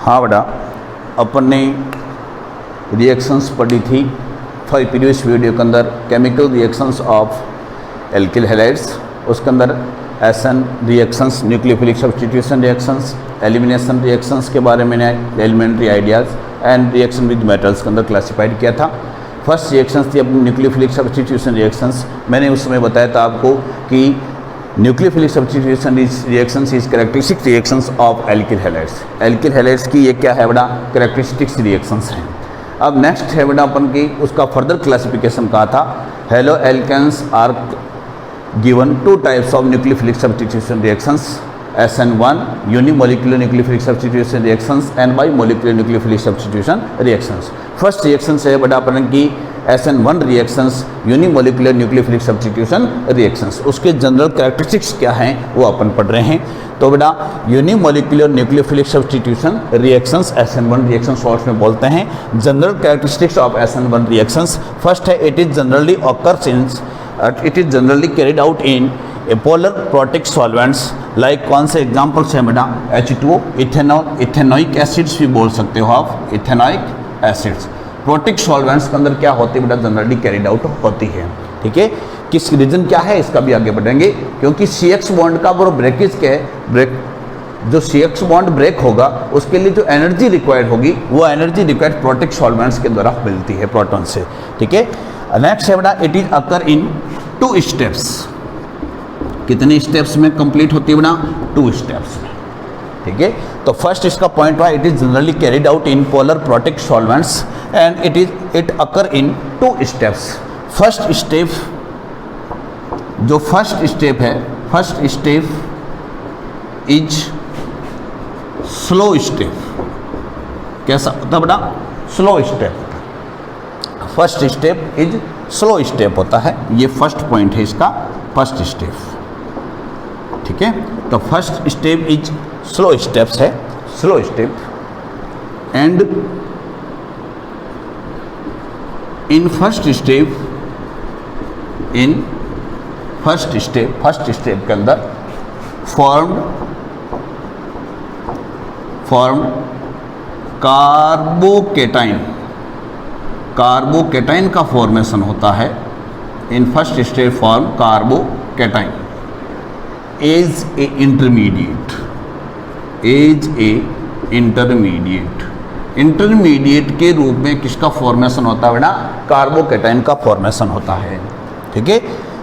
हाँ बेटा, अपन ने रिएक्शंस पढ़ी थी प्रीवियस वीडियो के अंदर, chemical reactions of alkyl halides. उसके अंदर SN reactions, nucleophilic substitution reactions, elimination reactions के बारे में elementary ideas and reaction with metals के अंदर क्लासिफाइड किया था। फर्स्ट रिएक्शंस थी अपनी न्यूक्लियोफिलिक सब्स्टिट्यूशन रिएक्शंस। मैंने उस समय बताया था आपको कि nucleophilic substitution reactions is characteristic reactions of alkyl halides. Alkyl halides की ये क्या है बेटा, कैरेक्टरिस्टिक्स रिएक्शंस हैं। अब नेक्स्ट है बेटा अपन की उसका फर्दर क्लासिफिकेशन कहा था। Haloalkanes are given two types of nucleophilic substitution reactions, SN1 unimolecular nucleophilic substitution reactions and bimolecular nucleophilic substitution reactions. First reaction है बेटा अपन की SN1 reactions, unimolecular nucleophilic substitution reactions. उसके जनरल कैरेक्टरिस्टिक्स क्या हैं वो अपन पढ़ रहे हैं। तो बेटा unimolecular nucleophilic substitution reactions SN1 reaction shorts में बोलते हैं। General characteristics of SN1 reactions, first है it is generally occurs in, it is generally carried out in polar protic solvents. Like कौन से एग्जाम्पल्स हैं बेटा, H2O, इथेनॉल, इथेनोइक एसिड्स भी बोल सकते हो आप, इथेनोइक एसिड्स प्रोटिक सॉल्वेंट्स के अंदर क्या होती है बेटा, जनरली कैरिड आउट होती है। ठीक है, किस रीजन क्या है इसका भी आगे बढ़ेंगे, क्योंकि CX बॉन्ड का वो ब्रेकेज के ब्रेक, जो CX बॉन्ड ब्रेक होगा उसके लिए जो एनर्जी रिक्वायर्ड होगी वो एनर्जी रिक्वायर्ड प्रोटिक सॉल्वेंट्स के द्वारा मिलती है प्रोटॉन से। ठीक है, नेक्स्ट है बेटा it is occur in 2 steps. कितने स्टेप्स में कंप्लीट होती है बेटा, 2 स्टेप्स में। ठीक है, तो फर्स्ट इसका पॉइंट हुआ it is generally carried out in polar protic solvents and it occur in 2 steps. First step, जो फर्स्ट स्टेप है, first step is slow step. कैसा होता है बेटा, slow step. First step is slow step होता है, ये फर्स्ट पॉइंट है इसका, फर्स्ट स्टेप। ठीक है, तो first step is slow steps है, slow step. And in first step, in first step के अंदर फॉर्म कार्बोकेटाइन, कार्बोकेटाइन का फॉर्मेशन होता है। In first step form carbocation as a intermediate, as a intermediate के रूप में किसका फॉर्मेशन होता है बेटा, कार्बोकेटाइन का फॉर्मेशन होता है। ठीक है,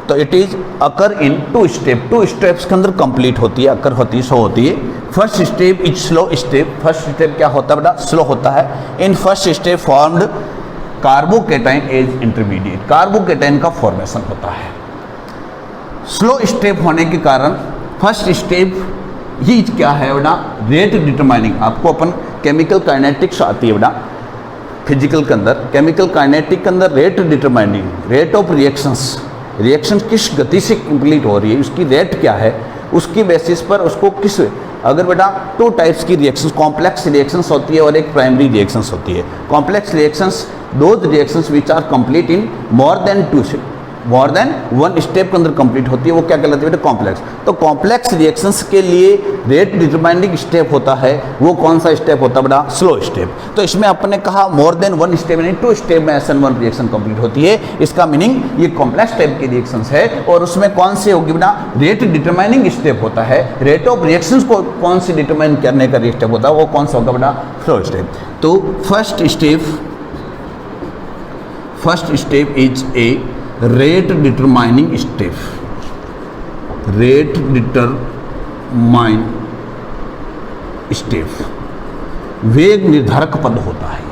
तो it is occur in 2 step, 2 steps के अंदर कंप्लीट होती है, अकर होती है, शो होती है। First step is slow step, first step क्या होता है बेटा, स्लो होता है। In first step formed carbocation as intermediate, carbocation का फॉर्मेशन होता है। स्लो स्टेप होने के कारण फर्स्ट स्टेप ही क्या है बेटा, रेट डिटरमाइनिंग। आपको अपन केमिकल काइनेटिक्स आती है बेटा फिजिकल के अंदर, केमिकल काइनेटिक के अंदर rate determining, rate of reactions, reaction किस गति से कंप्लीट हो रही है, उसकी रेट क्या है, उसकी बेसिस पर उसको किस, अगर बेटा 2 टाइप्स की रिएक्शंस, कॉम्प्लेक्स रिएक्शंस होती है और एक प्राइमरी रिएक्शंस होती है। Complex reactions those reactions which are complete in more than 1 step के अंदर कंप्लीट होती है, वो क्या कहलाती है बेटा, कॉम्प्लेक्स। तो कॉम्प्लेक्स रिएक्शंस के लिए रेट डिटरमाइनिंग स्टेप होता है, वो कौन सा स्टेप होता है बेटा, स्लो स्टेप। तो इसमें अपने कहा मोर देन 1 स्टेप यानी 2 स्टेप में SN1 रिएक्शन कंप्लीट होती है। इसका मीनिंग ये कॉम्प्लेक्स टाइप की रिएक्शंस है और उसमें कौन से होगी बेटा, रेट डिटरमाइनिंग स्टेप होता है। रेट ऑफ रिएक्शंस को कौन से डिटरमाइन करने का स्टेप होता है, वो कौन सा होगा बेटा, स्लो स्टेप। तो first step is a rate determining step, rate determine step, वेग निर्धारक पद होता है।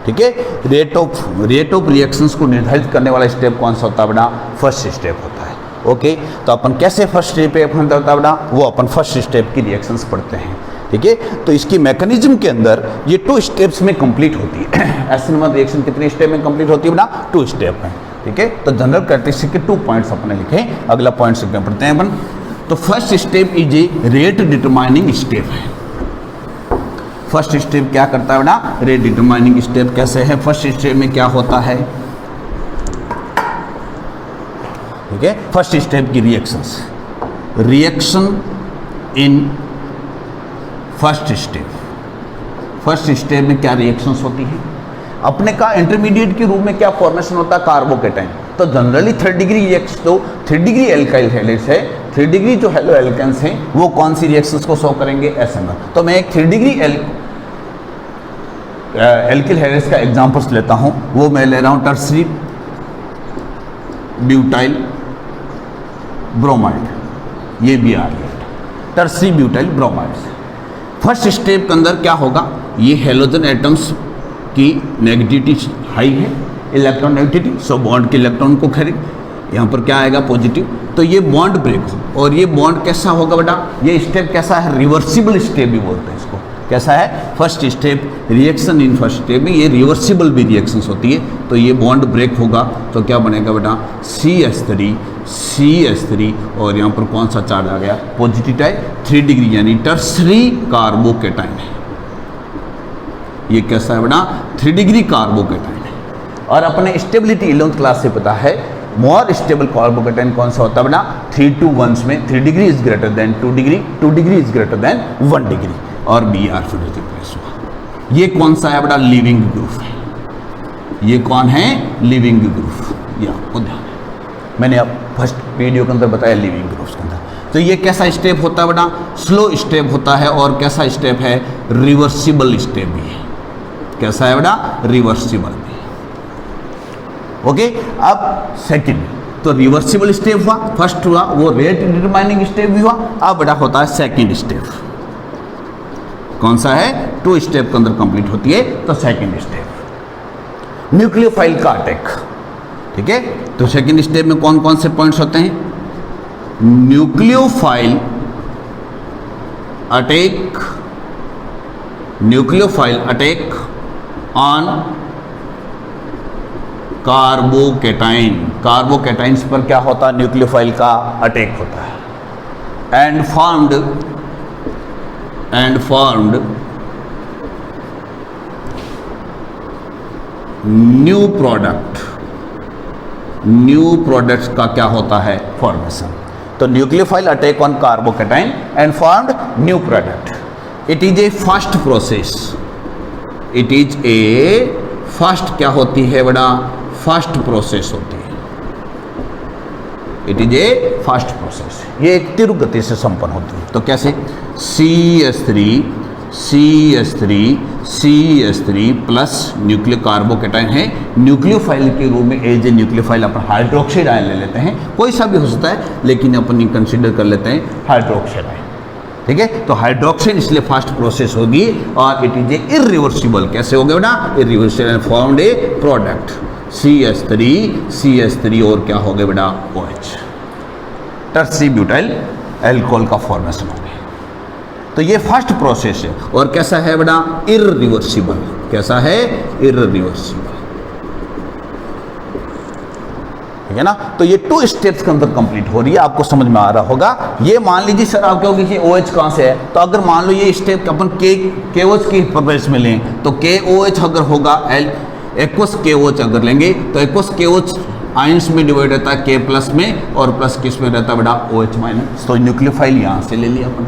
ठीक है, रेट ऑफ रिएक्शंस को निर्धारित करने वाला स्टेप कौन सा होता है बेटा, फर्स्ट स्टेप होता है। ओके, तो अपन कैसे फर्स्ट स्टेप पे अपन होता है बेटा, वो अपन फर्स्ट स्टेप की रिएक्शंस पढ़ते हैं। ठीक है, तो इसकी मैकेनिज्म के अंदर ये 2 स्टेप्स में कंप्लीट होती है। SN1 रिएक्शन कितने स्टेप में कंप्लीट होती है बेटा, 2 स्टेप में। ठीक है, तो जनरल कैरेक्टरिस्टिक के 2 पॉइंट्स अपने लिखे। अगला पॉइंट से पढ़ते हैं अपन। तो first step is a rate determining step है। फर्स्ट स्टेप क्या करता है बेटा, रेट डिटरमाइनिंग स्टेप कैसे है, फर्स्ट स्टेप में क्या होता है। ठीक है, फर्स्ट स्टेप की reactions, reaction in first first step में क्या रिएक्शंस होती है, अपने का इंटरमीडिएट के रूप में क्या फॉर्मेशन होता है, कार्बोकेटाइन। तो जनरली थर्ड डिग्री रिएक्शन, तो थर्ड डिग्री एल्काइल हैलाइड्स है, थर्ड डिग्री जो हेलो एल्केन्स हैं वो कौन सी रिएक्शंस को शो करेंगे, SN1। तो मैं एक थर्ड डिग्री एल्किल हैलाइड्स का एग्जांपल्स लेता हूं, वो मैं ले रहा हूं टर्सरी ब्यूटाइल ब्रोमाइड, ये भी आ गया tertiary butyl bromide. First step के अंदर क्या होगा, ये हेलोजन एटम्स की नेगेटिविटी हाई है, इलेक्ट्रॉन नेगेटिविटी, सो बॉन्ड के इलेक्ट्रॉन को खरीद, यहाँ पर क्या आएगा पॉजिटिव, तो ये बॉन्ड ब्रेक हो। और ये बॉन्ड कैसा होगा बेटा, ये स्टेप कैसा है, रिवर्सिबल स्टेप भी बोलते हैं इसको। कैसा है, first step reaction in first step में ये रिवर्सिबल भी रिएक्शंस होती है, तो ये बॉन्ड ब्रेक होगा तो क्या बनेगा बेटा, CH3 और यहाँ पर कौन सा चार्ज आ गया, पॉजिटिव टाइप, 3 डिग्री यानी टर्सरी कार्बोकेटाइन है। ये कैसा है बेटा, 3 डिग्री कार्बोकेटाइन है। और अपने स्टेबिलिटी 11th क्लास से पता है, मोर स्टेबल कार्बोकेटाइन कौन सा होता है बेटा, 3 to 1 में 3 degree is greater than 2 degree, 2 degree is greater than 1 degree, और Br फिर रिप्लेस हुआ। ये कौन सा है बेटा, लिविंग ग्रुप है। ये कौन है, लिविंग ग्रुप, ये आपको ध्यान है, मैंने अब फर्स्ट वीडियो के अंदर बताया लिविंग ग्रुप्स के अंदर। तो ये कैसा स्टेप होता है बेटा, स्लो स्टेप होता है, और कैसा स्टेप है, रिवर्सिबल स्टेप भी है। कैसा है बेटा, रिवर्सिबल भी। ओके, अब सेकंड, तो रिवर्सिबल स्टेप हुआ, फर्स्ट हुआ वो रेट डिटरमाइनिंग स्टेप भी हुआ, अब बेटा होता है सेकंड स्टेप। कौन सा है, 2 स्टेप के अंदर कंप्लीट होती है, तो सेकंड स्टेप न्यूक्लियोफाइल का अटैक। ठीक है, तो सेकंड स्टेप में कौन कौन से पॉइंट्स होते हैं, न्यूक्लियोफाइल अटैक ऑन कार्बोकेटाइन्स पर क्या होता है, न्यूक्लियोफाइल का अटैक होता है, एंड फॉर्म्ड न्यू प्रोडक्ट्स का क्या होता है, फॉर्मेशन। तो nucleophile attack on carbocation and formed new product. It is a fast process, it is a fast क्या होती है बेटा, फास्ट प्रोसेस होती है। It is a fast process, ये एक तीव्र गति से संपन्न होती है। तो कैसे, CH3 प्लस न्यूक्लियो कार्बोकेटाइन है, न्यूक्लियोफाइल के रूप में एज ए न्यूक्लियोफाइल अपन हाइड्रोक्साइड आयन ले लेते हैं, कोई सा भी हो सकता है, लेकिन अपन कंसिडर कर लेते हैं हाइड्रोक्साइड आयन। ठीक है, तो हाइड्रोक्साइड इसलिए फास्ट प्रोसेस होगी, और इट इज ए इरिवर्सिबल, कैसे हो गया बेटा, इरिवर्सिबल, फॉर्म्ड ए प्रोडक्ट CH3 और क्या हो गया बेटा, OH, टर्सरी ब्यूटाइल अल्कोहल का फॉर्मेशन हो गया। तो ये फर्स्ट प्रोसेस है, और कैसा है बेटा, इरिवर्सिबल। कैसा है, इरिवर्सिबल। ठीक है ना, तो ये 2 स्टेप्स के अंदर कंप्लीट हो रही है, आपको समझ में आ रहा होगा। ये मान लीजिए सर आप कहोगे कि OH कहाँ से है, तो अगर मान लो ये स्टेप अपन KOH की प्रोसेस में लें, तो KOH अगर होगा एक्वस KOH अगर लेंगे, तो एक्वस KOH आयंस में डिवाइड रहता है K प्लस में, और प्लस किस में रहता है बेटा, OH माइनस। तो न्यूक्लियोफाइल यहाँ से ले लिया अपन,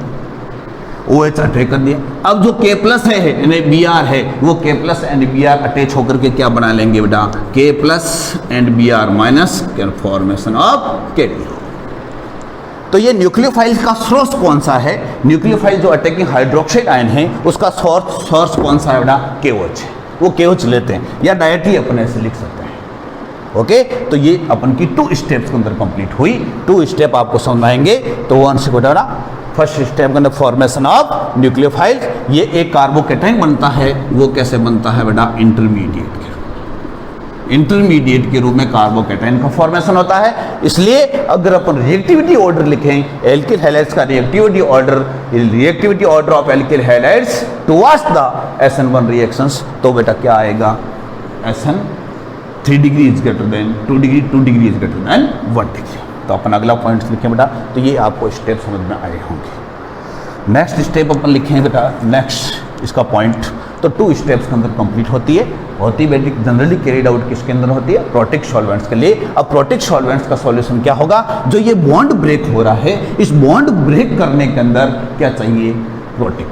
OH अटैच कर दिया। अब जो K प्लस है यानी Br है, वो K plus and Br attach होकर के क्या बना लेंगे बेटा, K plus and Br minus, formation of KBr। तो ये न्यूक्लियोफाइल का सोर्स कौन सा है, न्यूक्लियोफाइल जो अटैकिंग हाइड्रोक्साइड आयन है उसका सोर्स कौन सा है बेटा, KOH है, वो KOH लेते हैं, या डायरेक्टली अपन ऐसे लिख सकते हैं। ओके, तो ये अपन की 2 स्टेप्स के अंदर कंप्लीट हुई। 2 स्टेप आपको समझ आएंगे, तो वन से बेटा फर्स्ट स्टेप के अंदर फॉर्मेशन ऑफ न्यूक्लियोफाइल, ये एक कार्बोकेटाइन बनता है, वो कैसे बनता है बेटा, इंटरमीडिएट के रूप में कार्बोकेटाइन का फॉर्मेशन होता है। इसलिए अगर अपन रिएक्टिविटी ऑर्डर लिखें एल्किल हैलाइड्स का, reactivity order of alkyl halides towards the SN1 reactions, तो बेटा क्या आएगा, SN 3 degree is greater than 2 degree, 2 degree is greater than 1 degree. तो अपन अगला पॉइंट लिखें बेटा, तो ये आपको स्टेप समझ में आए होंगे। नेक्स्ट स्टेप अपन लिखें बेटा, नेक्स्ट इसका पॉइंट, तो 2 स्टेप्स के अंदर कंप्लीट होती है बेटा, जनरली कैरिड आउट किसके अंदर होती है, प्रोटिक सॉल्वेंट्स के लिए। अब प्रोटिक सॉल्वेंट्स का सॉल्यूशन क्या होगा, जो ये बॉन्ड ब्रेक हो रहा है, इस बॉन्ड ब्रेक करने के अंदर क्या चाहिए, प्रोटिक।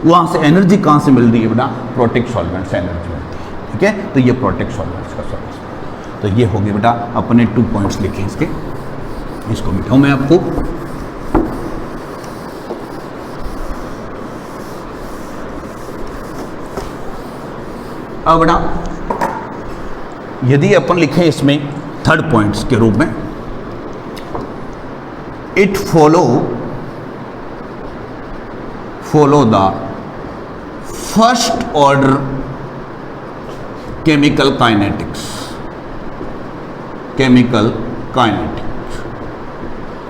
वहाँ से एनर्जी कहाँ से मिल रही है बेटा, प्रोटिक सॉल्वेंट से एनर्जी मिलती है। ठीक है, तो ये प्रोटिक सॉल्वेंट्स का सॉल्यूशन। तो ये हो गए बेटा अपने 2 पॉइंट्स लिखे इसके, इसको मिटाऊँ मैं आपको। अब बेटा यदि अपन लिखें इसमें 3rd पॉइंट्स के रूप में, it follow the first order chemical kinetics.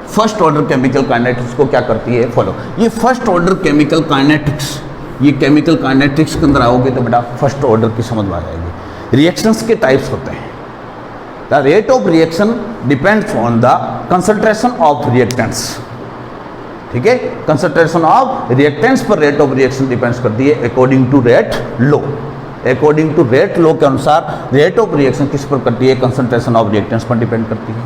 First order chemical kinetics को क्या करती है, फॉलो। ये फर्स्ट ऑर्डर केमिकल काइनेटिक्स, ये केमिकल काइनेटिक्स के अंदर आओगे तो बेटा फर्स्ट ऑर्डर की समझ में आ जाएगी। रिएक्शंस के टाइप्स होते हैं। The rate of reaction depends on the concentration of reactants. ठीक है, कंसंट्रेशन ऑफ रिएक्टेंट्स पर रेट ऑफ रिएक्शन डिपेंड्स करती है according to rate law. According to rate law के अनुसार रेट ऑफ रिएक्शन किस पर करती है, कंसंट्रेशन ऑफ रिएक्टेंट्स पर डिपेंड करती है।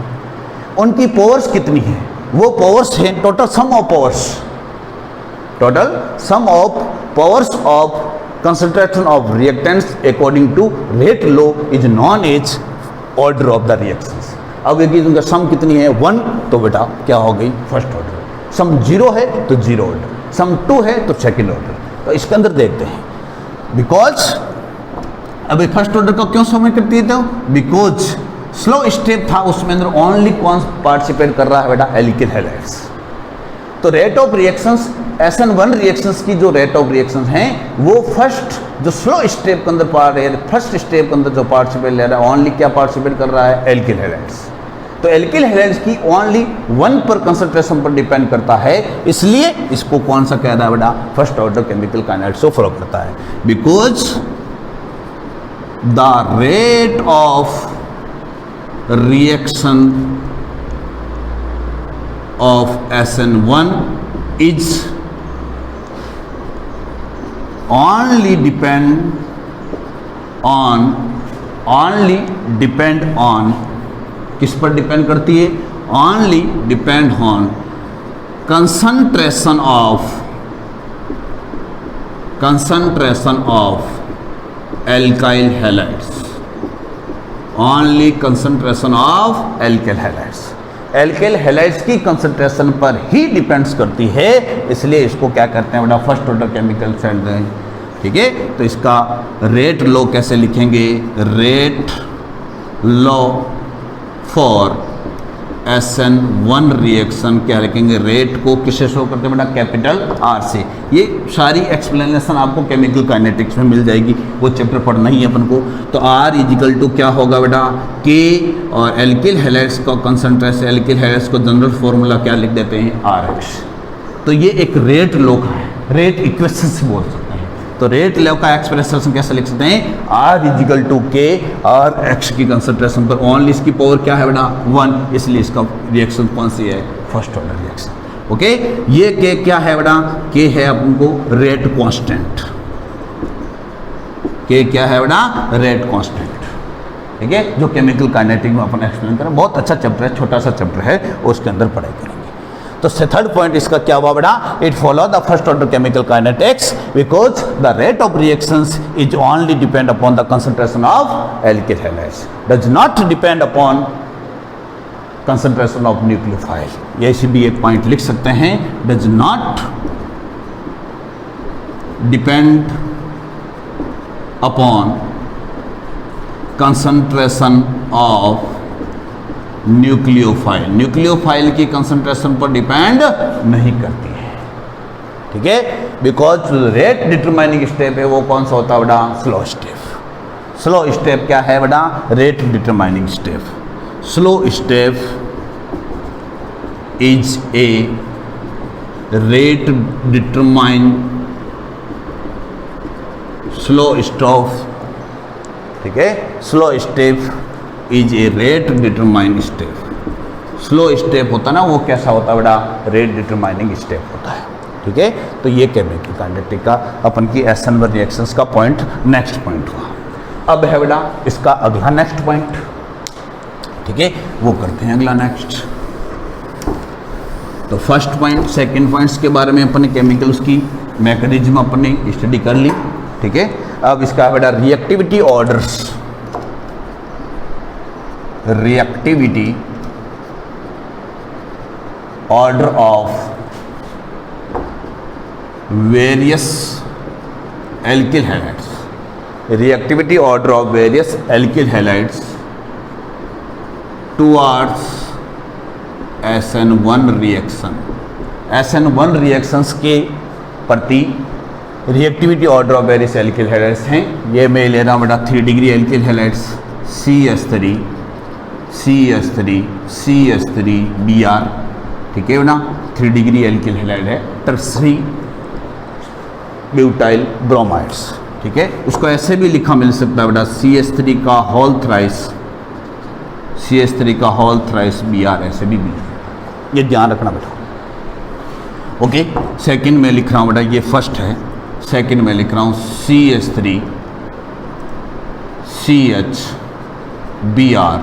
उनकी पावर्स कितनी है, वो पावर्स है total sum of powers, total sum of powers of concentration of reactants according to rate law is known as order of the reactions। अब यदि उनका सम कितनी है 1, तो बेटा क्या हो गई, फर्स्ट ऑर्डर। सम 0 है तो 0 ऑर्डर, सम 2 है तो सेकंड ऑर्डर। तो इसके अंदर देखते हैं, बिकॉज अभी फर्स्ट ऑर्डर को क्यों समय करती है, तो बिकॉज स्लो स्टेप था उसमें अंदर ओनली कौन पार्टिसिपेट कर रहा है बेटा, एल्किल हैलाइड्स। तो rate of reactions SN1 reactions की जो रेट ऑफ रिएक्शंस हैं वो फर्स्ट जो स्लो स्टेप के अंदर फर्स्ट स्टेप के अंदर जो पार्टिसिपेट ले रहा है ओनली क्या पार्टिसिपेट कर रहा है, एल्किल हैलाइड्स। तो एल्किल हैलाइड्स की ओनली 1 पर कंसंट्रेशन पर डिपेंड करता है, इसलिए इसको कौन सा कह रहा है बेटा, फर्स्ट ऑर्डर केमिकल काइनेटिक्स को फॉलो करता है। Because the rate of reaction of SN1 is only depend on किस पर डिपेंड करती है, only depend on concentration of alkyl halides, only concentration of alkyl halides। Alkyl halides की concentration पर ही depends करती है, इसलिए इसको क्या करते हैं बेटा, फर्स्ट ऑर्डर केमिकल सेल। ठीक है, तो इसका रेट लो कैसे लिखेंगे, rate low for SN1 reaction क्या लिखेंगे, रेट को किससे शो करते हैं बेटा, कैपिटल R से। ये सारी एक्सप्लेनेशन आपको केमिकल काइनेटिक्स में मिल जाएगी, वो चैप्टर पढ़ना ही है अपन को। तो R इजिकल टू क्या होगा बेटा, K, और एल्किल हैलाइड्स का कंसंट्रेशन, एल्किल हैलाइड्स को जनरल फॉर्मूला क्या लिख देते हैं, RH। तो ये एक रेट लो का है, रेट इक्वेशन से बोल सकते हैं। तो रेट लो का एक्सप्रेशन कैसे लिख सकते हैं, R इजिकल टू K और X की कंसंट्रेशन पर ओनली इसकी पावर क्या है बेटा, 1, इसलिए इसका रिएक्शन कौन सी है, फर्स्ट ऑर्डर रिएक्शन। ओके, ये K क्या है बेटा, K है आपको रेट कांस्टेंट। K क्या है बेटा, रेट कांस्टेंट। ठीक है, जो केमिकल काइनेटिक में अपन एक्सप्लेन करें, बहुत अच्छा चैप्टर है, छोटा सा चैप्टर है, उसके अंदर पढ़ाई करेंगे। तो 3rd पॉइंट इसका क्या हुआ बेटा, it follow the first order chemical kinetics because the rate of reactions is only depend upon the concentration of alkyl halides, does not depend upon concentration of nucleophile. ये इसी भी एक पॉइंट लिख सकते हैं, does not depend upon concentration of nucleophile, nucleophile की concentration पर depend नहीं करती है। ठीक है, बिकॉज रेट डिटरमाइनिंग स्टेप है वो कौन सा होता है बेटा, स्लो स्टेप। स्लो स्टेप क्या है बेटा, rate determining step. Slow step is a rate determine, slow stop. ठीक है, slow step is a rate determining step. Slow step होता है ना, वो कैसा होता है बेटा, रेट डिटरमाइनिंग स्टेप होता है। ठीक है, तो ये केमिकल काइनेटिक का अपन की SN1 रिएक्शंस का पॉइंट नेक्स्ट पॉइंट हुआ। अब है बेटा इसका अगला नेक्स्ट पॉइंट। ठीक है, वो करते हैं अगला नेक्स्ट। तो फर्स्ट पॉइंट, सेकंड पॉइंट्स के बारे में अपन ने केमिकल्स की मैकेनिज्म अपने स्टडी कर ली, ठीक है। अब इसका बेटा reactivity orders, reactivity order of various alkyl halides, reactivity order of various alkyl halides towards SN1 reaction, SN1 reactions के प्रति reactivity order of various alkyl halides हैं। ये मैं ले रहा हूँ बेटा 3 degree alkyl halides CH3 CH3 CH3 Br, ठीक है ना, 3 डिग्री एल्किल हैलाइड है, टर्सरी ब्यूटाइल ब्रोमाइड्स, ठीक है। उसको ऐसे भी लिखा मिल सकता है बेटा CH3 का होल थ्राइस, CH3 का होल थ्राइस Br, ऐसे भी मिल, ये ध्यान रखना बेटा, ओके। सेकंड में लिख रहा हूँ बेटा, ये फर्स्ट है, सेकंड में लिख रहा हूँ CH3 CH Br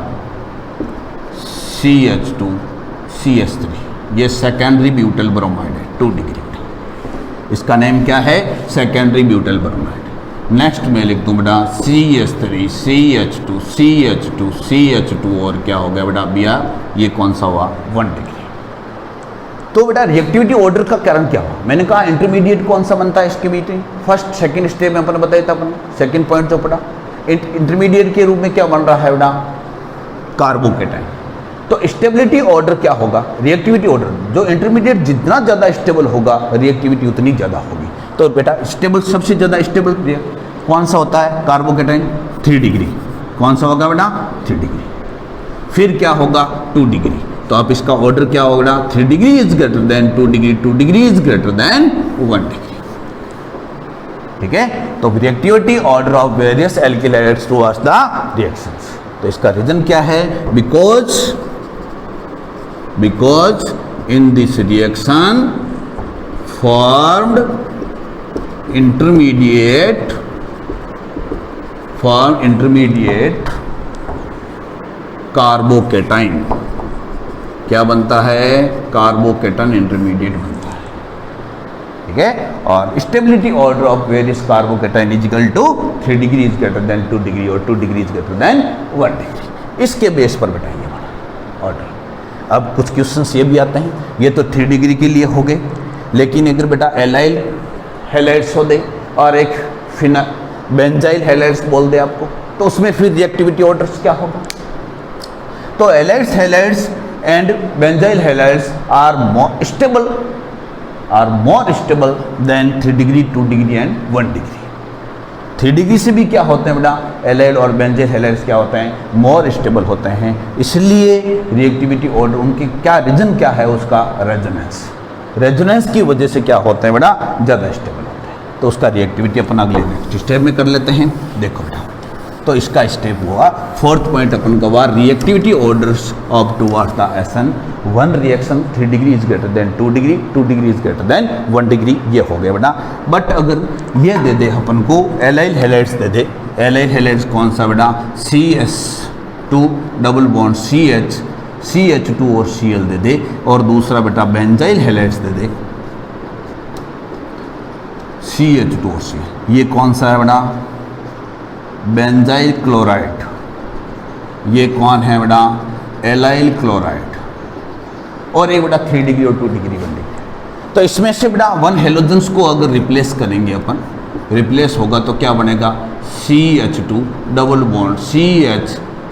CH2 CH3, ये सेकेंडरी ब्यूटाइल ब्रोमाइड है 2 डिग्री, इसका नेम क्या है, सेकेंडरी ब्यूटाइल ब्रोमाइड। नेक्स्ट में लिख दूँ बेटा CH3 CH2 CH2 CH2 और क्या हो गया बेटा Br, ये कौन सा हुआ 1 डिग्री। तो बेटा रिएक्टिविटी ऑर्डर का कारण क्या हुआ, मैंने कहा इंटरमीडिएट कौन सा बनता है इसके बीच में, फर्स्ट सेकंड स्टेप में अपन बताया था, अपन सेकंड पॉइंट जो पढ़ा, इंटरमीडिएट के रूप में क्या बन रहा है बेटा कार्बोकेटाइन। तो स्टेबिलिटी ऑर्डर क्या होगा, रिएक्टिविटी ऑर्डर, जो इंटरमीडिएट जितना ज़्यादा स्टेबल होगा रिएक्टिविटी उतनी ज़्यादा होगी। तो बेटा स्टेबल, सबसे ज़्यादा स्टेबल कौन सा होता है कार्बोकेटाइन 3 डिग्री, कौन सा होगा बेटा 3 डिग्री। फिर क्या होगा 2 डिग्री, तो आप इसका ऑर्डर क्या होगा 3 degree is greater than 2 degree, 2 degree is greater than 1 degree, ठीक है। तो reactivity order of various alkyl halides towards the reactions. तो इसका रीजन क्या है, because in this reaction formed intermediate carbocation, क्या बनता है कार्बोकेटाइन इंटरमीडिएट बनता है, ठीक है। और stability order of various carbocation is equal to 3 degree is greater than 2 degree और 2 degree is greater than 1 degree. इसके बेस पर बताइए हमारा ऑर्डर। अब कुछ क्वेश्चंस ये भी आते हैं, ये तो 3 डिग्री के लिए हो गए, लेकिन अगर बेटा एलाइल हैलाइड्स हो दे और एक बेंजाइल हैलाइड्स बोल दे आपको, तो उसमें फिर रिएक्टिविटी ऑर्डर्स क्या होगा। तो एलाइड्स halides and benzyl halides are more stable than 3 degree 2 degree and 1 degree. 3 degree से भी क्या होते हैं बेटा एलाइड और बेंजाइल हैलाइड्स क्या होते हैं मोर स्टेबल होते हैं, इसलिए रिएक्टिविटी ऑर्डर उनकी क्या रीजन क्या है उसका रेजोनेंस की वजह से क्या होते हैं बेटा ज़्यादा स्टेबल होते हैं। तो उसका रिएक्टिविटी अपन अगले नेक्स्ट स्टेप में कर लेते हैं। देखो बेटा, तो इसका स्टेप हुआ 4th पॉइंट अपन का हुआ reactivity orders of towards the SN1 reaction 3 degree is greater than 2 degree, 2 degree is greater than 1 degree, ये हो गया बेटा। बट अगर ये दे दे अपन को एलाइल हैलाइड्स दे दे, एलाइल हैलाइड्स कौन सा बेटा CS2 double bond CH CH2 और Cl दे दे, और दूसरा बेटा बेंजाइल हैलाइड्स दे दे CH2 और Cl, ये कौन सा है बेटा बेंजाइल क्लोराइड, ये कौन है बेटा एलाइल क्लोराइड, और एक बेटा 3 डिग्री और 2 डिग्री 1 डिग्री। तो इसमें से बेटा 1 हेलोजेंस को अगर रिप्लेस करेंगे अपन, रिप्लेस होगा तो क्या बनेगा CH2 डबल बॉन्ड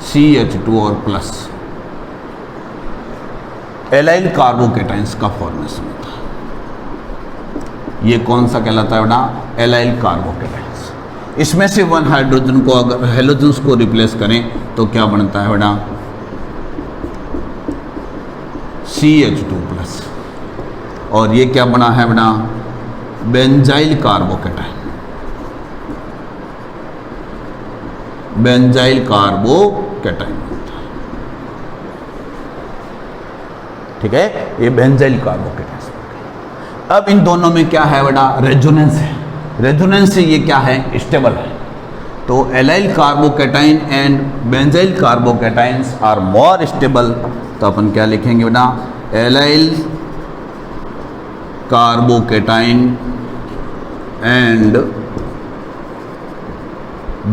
CH2 और प्लस एलाइल कार्बोकेटाइंस का फॉर्मेशन होता है। ये कौन सा कहलाता है बेटा एलाइल कार्बोकेटाइंस। इसमें से 1 हाइड्रोजन को अगर हेलोजेंस को रिप्लेस करें तो क्या बनता है बेटा CH2 प्लस, और ये क्या बना है बेटा बेंजाइल कार्बोकेटाइन, बेंजाइल कार्बोकेटाइन बनता है, ठीक है, ये बेंजाइल कार्बोकेटाइन। अब इन दोनों में क्या है बेटा रेजोनेंस है, रेजोनेंस से ये क्या है स्टेबल है। तो allyl carbocation and benzyl carbocations are more stable, तो अपन क्या लिखेंगे बेटा allyl carbocation and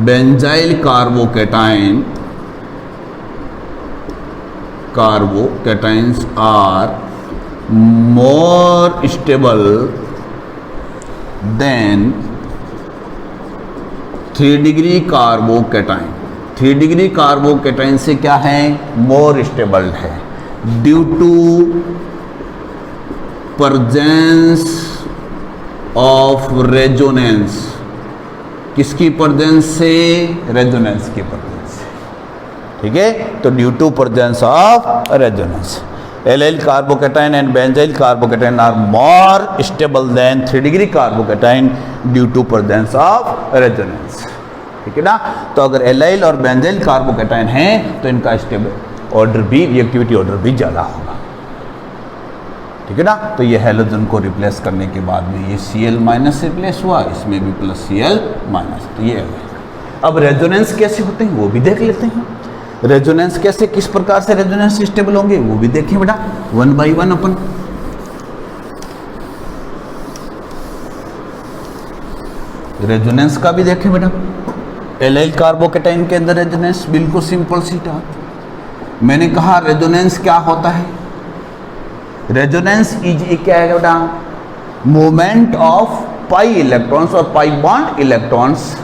benzyl carbocations are more stable than 3 degree carbocation. 3 degree carbocation से क्या है, मोर स्टेबल है, due to presence of resonance. किसकी प्रेजेंस से, रेजोनेंस की प्रेजेंस से, ठीक है। तो due to presence of resonance, alkyl carbocation and benzyl carbocation are more stable than 3 degree carbocation due to presence of resonance, ठीक है ना। तो अगर एल्काइल और बेंजाइल कार्बोकेटाइन हैं तो इनका स्टेबल ऑर्डर भी, रिएक्टिविटी ऑर्डर भी ज़्यादा होगा, ठीक है ना। तो ये हैलोजन को रिप्लेस करने के बाद में ये Cl माइनस से रिप्लेस हुआ, इसमें भी प्लस Cl माइनस, तो ये है। अब रेजोनेंस कैसे होते हैं वो भी देख लेते हैं। रेजोनेंस कैसे, किस प्रकार से रेजोनेंस स्टेबल होंगे वो भी देखें बेटा, 1 बाई 1 अपन। रेजोनेंस का भी देखें बेटा, एल्काइल कार्बोकेटाइन के अंदर रेजोनेंस बिल्कुल सिंपल सी था। मैंने कहा रेजोनेंस क्या होता है, रेजोनेंस इज क्या है बेटा, मूवमेंट ऑफ पाई इलेक्ट्रॉन्स और pi bond electrons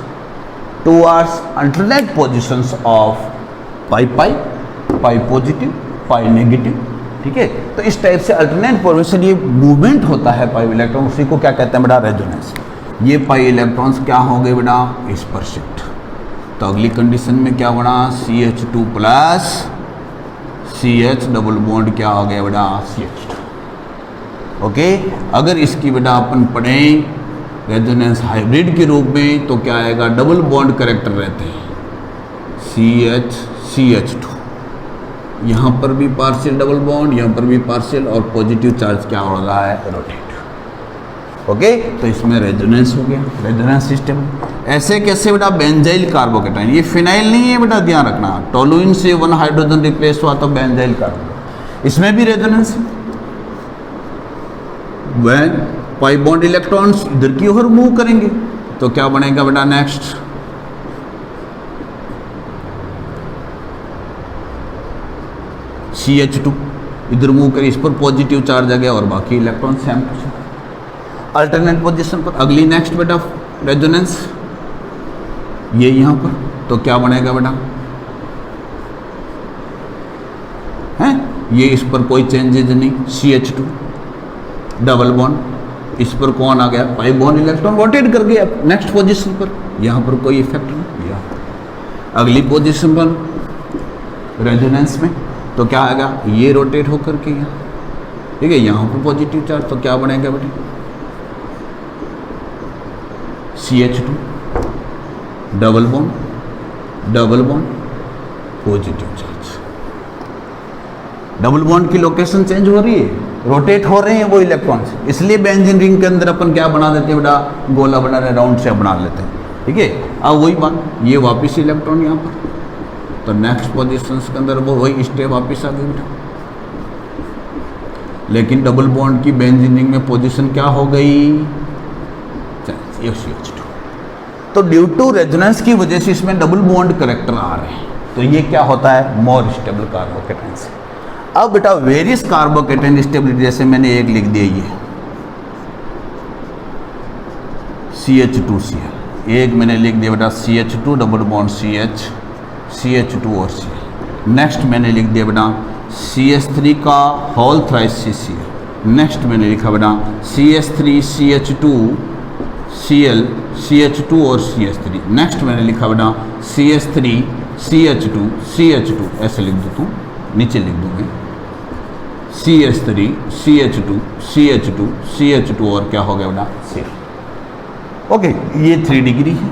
towards alternate positions of pi pi, pi positive, pi negative, ठीक है। तो इस टाइप से अल्टरनेट पोजीशन ये मूवमेंट होता है पाई इलेक्ट्रॉन, उसी को क्या कहते हैं बेटा, रेजोनेंस। ये पाई इलेक्ट्रॉन्स क्या होंगे बेटा, इस पर शिफ्ट। तो अगली कंडीशन में क्या बना, CH2 plus CH double bond क्या हो गया बेटा, CH2, ओके। अगर इसकी बेटा अपन पढ़ें रेजोनेंस हाइब्रिड के रूप में तो क्या आएगा, डबल बॉन्ड करेक्टर रहते हैं, CH2, यहाँ पर भी पार्शियल डबल बॉन्ड, यहाँ पर भी पार्शियल, और पॉजिटिव चार्ज क्या हो रहा है, रोटेट, ओके। तो इसमें रेजोनेंस हो गया, रेजोनेंस सिस्टम। ऐसे कैसे बेटा, बेंजाइल कार्बोकेटाइन, ये फिनाइल नहीं है बेटा, ध्यान रखना, टोलुइन से 1 हाइड्रोजन रिप्लेस हुआ तो बेंजाइल कार्बोकेटाइन, इसमें भी रेजोनेंस है। व्हेन पाई बॉन्ड इलेक्ट्रॉन्स इधर की ओर मूव करेंगे तो क्या बनेगा बेटा, नेक्स्ट CH2 इधर मूव करें, इस पर पॉजिटिव चार्ज आ गया और बाकी electron same to same alternate position पर। अगली नेक्स्ट बेटा रेजोनेंस, ये यहाँ पर, तो क्या बनेगा बेटा, हैं ये इस पर कोई चेंजेज नहीं, CH2 डबल बॉन्ड, इस पर कौन आ गया, पाई बॉन्ड इलेक्ट्रॉन रोटेट कर गया नेक्स्ट पोजीशन पर, यहाँ पर कोई इफेक्ट नहीं। अगली पोजीशन पर रेजोनेंस में तो क्या आएगा, ये रोटेट होकर के यहाँ, ठीक है, यहाँ पर पॉजिटिव चार्ज, तो क्या बनेगा बेटा, CH2 double bond positive charge. Double bond की लोकेशन चेंज हो रही है, रोटेट हो रहे हैं वो इलेक्ट्रॉन्स, इसलिए बेंजीन रिंग के अंदर अपन क्या बना देते हैं बेटा, गोला बना रहे, राउंड शेप बना लेते हैं, ठीक है। अब वही बात, ये वापस इलेक्ट्रॉन यहाँ पर, तो नेक्स्ट पोजीशन के अंदर वो वही स्टेप वापस आ गई बेटा। लेकिन डबल बॉन्ड की बेंजीन रिंग में पोजीशन क्या हो गई, CH2। तो ड्यू टू रेजोनेंस की वजह से इसमें डबल बॉन्ड करेक्टर आ रहे हैं, तो ये क्या होता है, मोर स्टेबल कार्बोकेटाइन से। अब बेटा वेरियस कार्बोकेटाइन स्टेबिलिटी, जैसे मैंने एक लिख दिया ये CH2Cl, एक मैंने लिख दिया बेटा CH2 डबल बॉन्ड CH2 और Cl। नेक्स्ट मैंने लिख दिया बेटा CH3 का होल थ्राइस CCl। नेक्स्ट मैंने लिखा बेटा CH3 CH2 Cl CH2 और CH3। नेक्स्ट मैंने लिखा बेटा CH3 CH2 ऐसे लिख देता हूँ, नीचे लिख दूँगा CH3 CH2 और क्या हो गया बेटा Cl। ओके, ये 3 डिग्री है,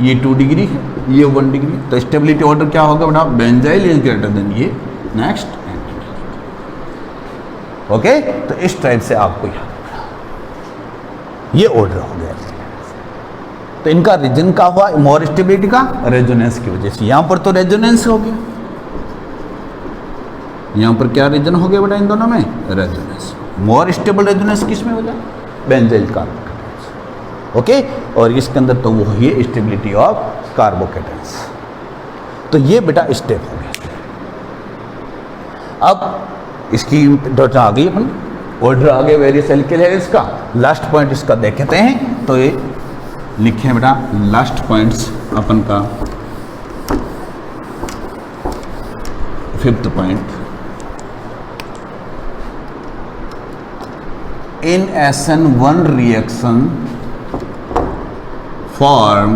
ये 2 डिग्री है, ये 1 डिग्री। तो स्टेबिलिटी ऑर्डर क्या होगा बेटा, बेंजाइल इज ग्रेटर देन ये, नेक्स्ट। ओके, तो इस टाइप से आपको याद रखना, ये ऑर्डर हो गया। तो इनका रीजन का हुआ मोर स्टेबिलिटी का, रेजोनेंस की वजह से। यहां पर तो रेजोनेंस हो गया, यहां पर क्या रीजन हो गया बेटा इन दोनों में, रेजोनेंस। मोर स्टेबल रेजोनेंस किस में हो जाए, बेंजाइल कार्बोकेटाइन। ओके, और इसके अंदर तो वो है स्टेबिलिटी ऑफ कार्बोकेटेंस। तो ये बेटा स्टेप हो गया। अब इसकी डॉट आ गई, अपन ऑर्डर आ गया वेरियस एल्किल हैलाइड्स का। लास्ट पॉइंट इसका देखते हैं, तो ये लिखे हैं बेटा लास्ट पॉइंट्स अपन का, 5th point, in SN1 reaction form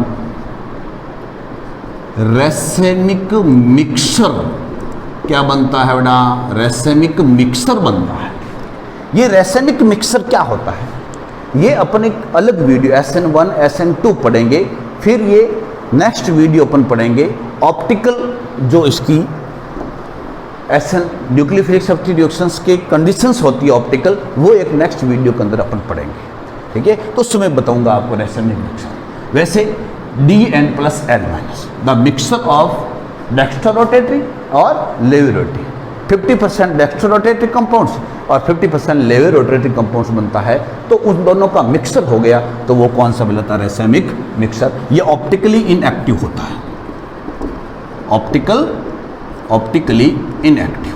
racemic mixture। क्या बनता है बेटा? racemic mixture बनता है। ये racemic mixture क्या होता है, ये अपन एक अलग वीडियो SN1 SN2 पढ़ेंगे, फिर ये नेक्स्ट वीडियो अपन पढ़ेंगे ऑप्टिकल, जो इसकी SN न्यूक्लियोफिलिक सब्स्टिट्यूशंस के कंडीशंस होती है ऑप्टिकल, वो एक नेक्स्ट वीडियो के अंदर अपन पढ़ेंगे, ठीक है। तो उसमें बताऊंगा आपको रैसेमिक मिक्सर। वैसे DN + L- the mixture of dextrorotatory और लेविरोटरी, 50% डेक्स्ट्रोरोटेटरी कंपाउंड्स और 50% लेविरोटेटरी कंपाउंड्स बनता है, तो उन दोनों का मिक्सर हो गया, तो वो कौन सा बनता है? Racemic mixture. ये ऑप्टिकली इनएक्टिव होता है, ऑप्टिकली इनएक्टिव,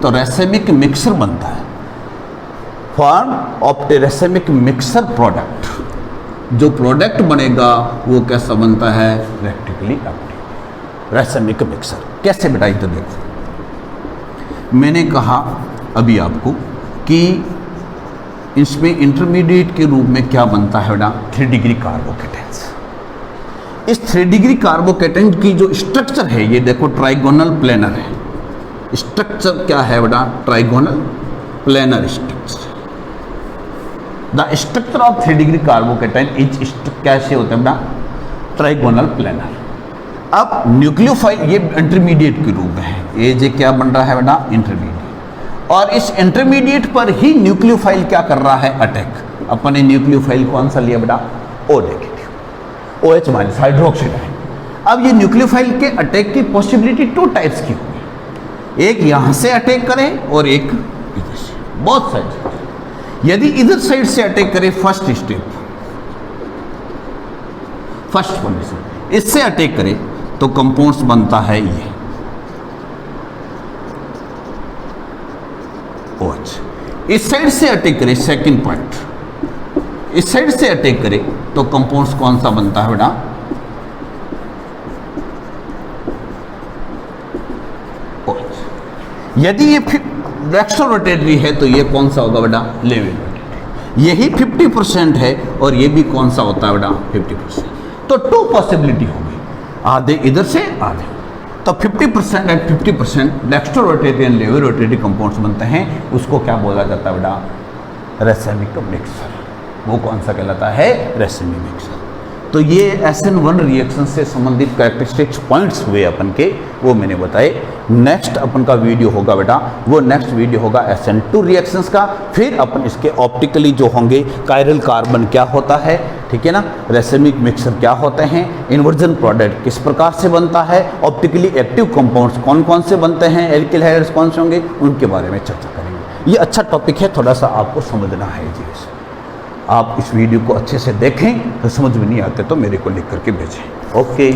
तो रैसेमिक मिक्सर बनता है। Form of racemic mixture product, जो प्रोडक्ट बनेगा वो कैसा बनता है? Practically active racemic mixture. कैसे बेटा? इधर देखो, मैंने कहा अभी आपको कि इसमें इंटरमीडिएट के रूप में क्या बनता है बेटा? 3 डिग्री कार्बोकेटेंस। इस 3 डिग्री कार्बोकेटेन की जो स्ट्रक्चर है, ये देखो ट्राइगोनल प्लेनर है। स्ट्रक्चर क्या है बेटा? Trigonal planar structure. The structure of 3 degree carbocation is कैसे होता है बेटा? Trigonal planar. अब न्यूक्लियोफाइल ये इंटरमीडिएट के रूप में है, ये जो क्या बन रहा है बेटा? इंटरमीडिएट। और इस इंटरमीडिएट पर ही न्यूक्लियोफाइल क्या कर रहा है? अटैक। अपन ने न्यूक्लियोफाइल कौन सा लिया बेटा? O नेगेटिव, OH- हाइड्रोक्साइड है। अब ये न्यूक्लियोफाइल के अटैक की पॉसिबिलिटी 2 टाइप्स की होगी, एक यहां से अटैक करे और एक इधर से, बोथ साइड। यदि इधर साइड से अटैक करे, फर्स्ट स्टेप, फर्स्ट कंडीशन, इससे अटैक करे तो कंपाउंड्स बनता है ये OH। इस साइड से अटैक करे, सेकंड पॉइंट, इस साइड से अटैक करे तो कंपाउंड्स कौन सा बनता है बेटा? OH। यदि ये डेक्स्ट्रोरोटेटरी है तो ये कौन सा होगा बेटा? लेविरोटेटरी। यही 50% है और ये भी कौन सा होता है बेटा? 50%। तो 2 पॉसिबिलिटी होगी, आधे इधर से आधे, तो 50% एंड 50% डेक्स्ट्रोरोटेटरी एंड लेविरोटेटरी कंपाउंड्स बनते हैं। उसको क्या बोला जाता है बेटा? रैसेमिक मिक्सर। वो कौन सा कहलाता है? Racemic mixer. तो ये SN1 रिएक्शन से संबंधित कैरेक्टरिस्टिक्स पॉइंट्स हुए अपन के, वो मैंने बताए। नेक्स्ट अपन का वीडियो होगा बेटा, वो नेक्स्ट वीडियो होगा SN2 रिएक्शंस का। फिर अपन इसके ऑप्टिकली जो होंगे, कायरल कार्बन क्या होता है, ठीक है ना, रैसेमिक मिक्सर क्या होते हैं, इन्वर्जन प्रोडक्ट किस प्रकार से बनता है, ऑप्टिकली एक्टिव कंपाउंड्स कौन कौन से बनते हैं, एल्किल हैलाइड्स कौन से होंगे, उनके बारे में चर्चा करेंगे। ये अच्छा टॉपिक है, थोड़ा सा आपको समझना है जी। आप इस वीडियो को अच्छे से देखें, तो समझ में नहीं आते तो मेरे को लिख करके भेजें। ओके।